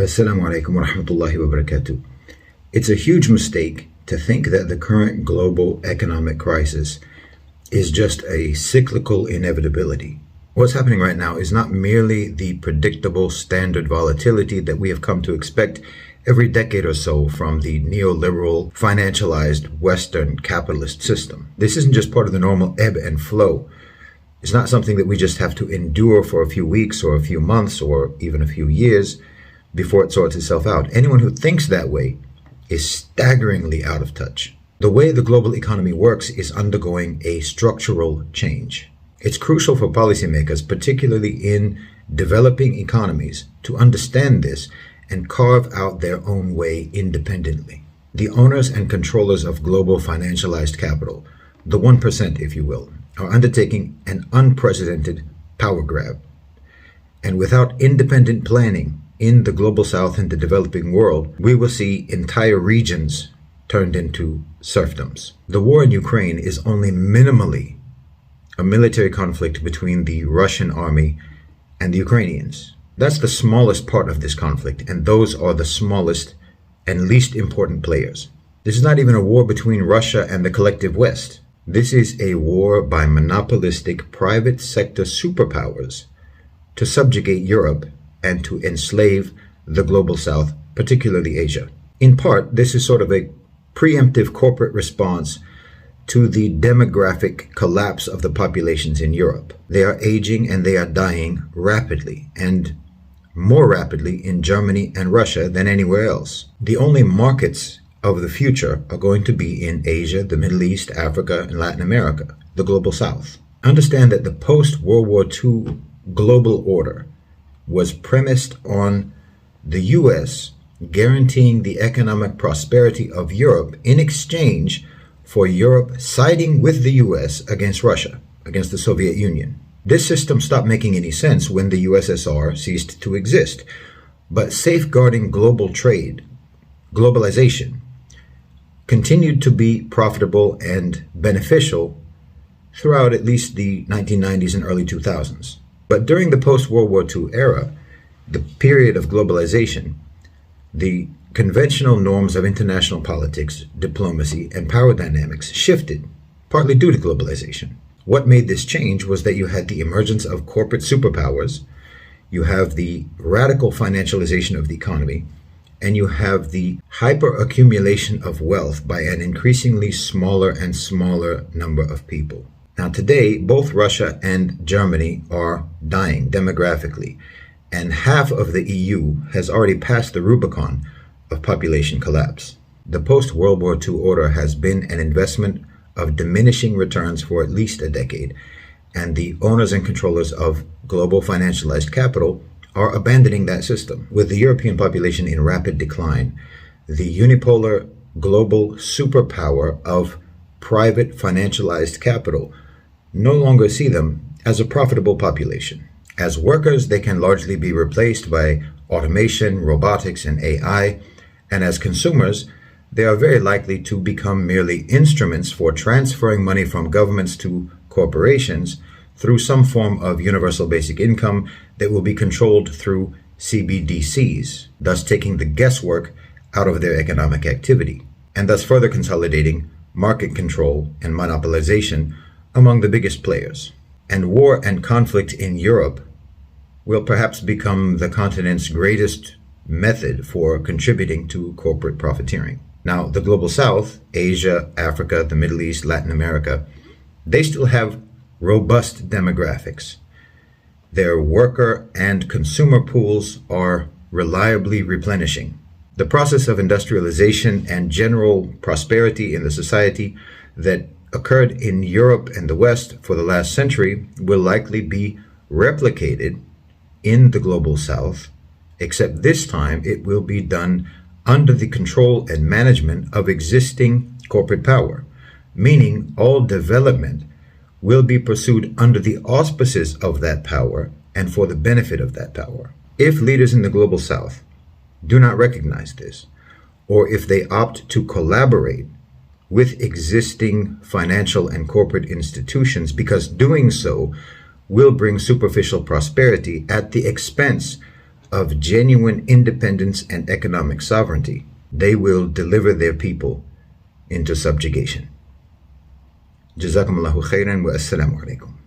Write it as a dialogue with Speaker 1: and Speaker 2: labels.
Speaker 1: Assalamu alaikum wa rahmatullahi wa barakatuh. It's a huge mistake to think that the current global economic crisis is just a cyclical inevitability. What's happening right now is not merely the predictable standard volatility that we have come to expect every decade or so from the neoliberal, financialized Western capitalist system. This isn't just part of the normal ebb and flow. It's not something that we just have to endure for a few weeks or a few months or even a few years before it sorts itself out. Anyone who thinks that way is staggeringly out of touch. The way the global economy works is undergoing a structural change. It's crucial for policymakers, particularly in developing economies, to understand this and carve out their own way independently. The owners and controllers of global financialized capital, the 1%, if you will, are undertaking an unprecedented power grab. And without independent planning in the global south and the developing world, we will see entire regions turned into serfdoms. The war in Ukraine is only minimally a military conflict between the Russian army and the Ukrainians. That's the smallest part of this conflict, and those are the smallest and least important players. This is not even a war between Russia and the collective West. This is a war by monopolistic private sector superpowers to subjugate Europe and to enslave the global south, particularly Asia. In part, this is sort of a preemptive corporate response to the demographic collapse of the populations in Europe. They are aging and they are dying rapidly, and more rapidly in Germany and Russia than anywhere else. The only markets of the future are going to be in Asia, the Middle East, Africa, and Latin America, the global south. Understand that the post-World War II global order was premised on the US guaranteeing the economic prosperity of Europe in exchange for Europe siding with the US against Russia, against the Soviet Union. This system stopped making any sense when the USSR ceased to exist, but safeguarding global trade, globalization, continued to be profitable and beneficial throughout at least the 1990s and early 2000s. But during the post-World War II era, the period of globalization, the conventional norms of international politics, diplomacy, and power dynamics shifted, partly due to globalization. What made this change was that you had the emergence of corporate superpowers, you have the radical financialization of the economy, and you have the hyper-accumulation of wealth by an increasingly smaller and smaller number of people. Now today, both Russia and Germany are dying demographically, and half of the EU has already passed the Rubicon of population collapse. The post-World War II order has been an investment of diminishing returns for at least a decade, and the owners and controllers of global financialized capital are abandoning that system. With the European population in rapid decline, the unipolar global superpower of private financialized capital no longer see them as a profitable population. As workers, they can largely be replaced by automation, robotics, and AI, and as consumers, they are very likely to become merely instruments for transferring money from governments to corporations through some form of universal basic income that will be controlled through CBDCs, thus taking the guesswork out of their economic activity, and thus further consolidating market control and monopolization among the biggest players. And war and conflict in Europe will perhaps become the continent's greatest method for contributing to corporate profiteering. Now, the global south, Asia, Africa, the Middle East, Latin America, they still have robust demographics. Their worker and consumer pools are reliably replenishing. The process of industrialization and general prosperity in the society that occurred in Europe and the West for the last century will likely be replicated in the global south, except this time it will be done under the control and management of existing corporate power, meaning all development will be pursued under the auspices of that power and for the benefit of that power. If leaders in the global south do not recognize this, or if they opt to collaborate with existing financial and corporate institutions, because doing so will bring superficial prosperity at the expense of genuine independence and economic sovereignty, they will deliver their people into subjugation. Jazakumullahu khairan wa assalamu alaikum.